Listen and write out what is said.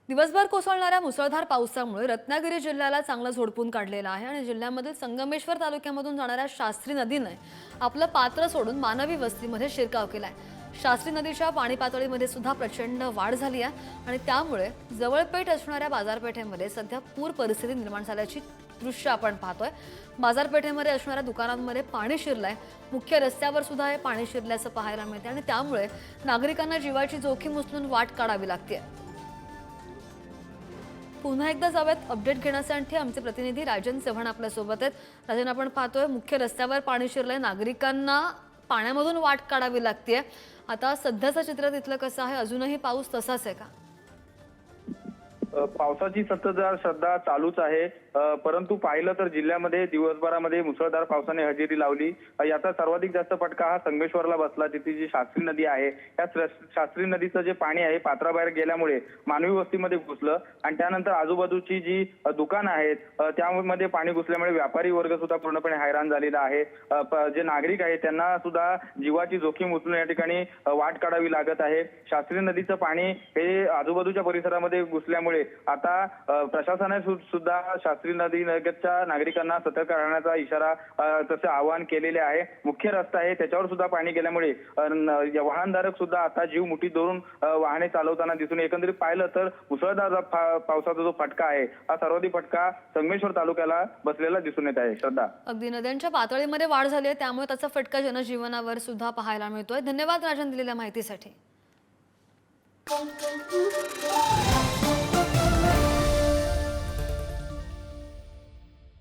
दिवसभर कोसळणाऱ्या मुसळधार पावसामुळे रत्नागिरी जिल्ह्याला चांगलं झोडपून काढलेलं आहे आणि जिल्ह्यामधील संगमेश्वर तालुक्यामधून जाणाऱ्या शास्त्री नदीने आपलं पात्र सोडून मानवी वस्तीमध्ये शिरकाव केलाय। शास्त्री नदीच्या पाणी पातळीमध्ये सुद्धा प्रचंड वाढ झाली आहे आणि त्यामुळे जवळपेठ असणाऱ्या बाजारपेठेमध्ये सध्या पूर परिस्थिती निर्माण झाल्याची दृश्य आपण पाहतोय। बाजारपेठेमध्ये असणाऱ्या दुकानांमध्ये पाणी शिरलंय, मुख्य रस्त्यावर सुद्धा हे पाणी शिरल्याचं पाहायला मिळते आणि त्यामुळे नागरिकांना जीवाची जोखीम उचलून वाट काढावी लागते। पुन्हा एकदा जाऊयात अपडेट घेण्यासाठी आमचे प्रतिनिधी राजन चव्हाण आपल्या सोबत आहेत। राजन, आपण पाहतोय मुख्य रस्त्यावर पाणी शिरलंय, नागरिकांना पाण्यामधून वाट काढावी लागते। आता सध्याचं चित्र तिथलं कसं आहे? अजूनही पाऊस तसाच आहे का? पावसाची संततधार सध्या चालूच आहे, परंतु पाहिलं तर जिल्ह्यामध्ये दिवसभरामध्ये मुसळधार पावसाने हजेरी लावली। याचा सर्वाधिक जास्त फटका हा संगमेश्वरला बसला। तिथे जी शास्त्री नदी आहे, या शास्त्री नदीचं जे पाणी आहे पात्राबाहेर गेल्यामुळे मानवी वस्तीमध्ये घुसलं आणि त्यानंतर आजूबाजूची जी दुकानं आहेत त्यामध्ये पाणी घुसल्यामुळे व्यापारी वर्ग सुद्धा पूर्णपणे हैराण झालेला आहे। जे नागरिक आहेत त्यांना सुद्धा जीवाची जोखीम उचलून या ठिकाणी वाट काढावी लागत आहे। शास्त्री नदीचं पाणी हे आजूबाजूच्या परिसरामध्ये घुसल्यामुळे आता प्रशासनाने सुद्धा शास्त्री नदी लगतच्या नागरिकांना सतर्क राहण्याचा इशारा तसे आवाहन केलेले आहे। मुख्य रस्ता आहे त्याच्यावर सुद्धा पाणी गेल्यामुळे वाहनधारक सुद्धा आता जीव मुठीत धरून वाहने चालवताना दिसून। एकंदरीत पाहिलं तर मुसळधार पावसाचा जो फटका आहे हा सर्वाधिक फटका संगमेश्वर तालुक्याला बसलेला दिसून येत आहे। श्रद्धा, अगदी नद्यांच्या पातळीमध्ये वाढ झाली आहे, त्यामुळे त्याचा फटका जनजीवनावर सुद्धा पाहायला मिळतोय। धन्यवाद राजन दिलेल्या माहितीसाठी।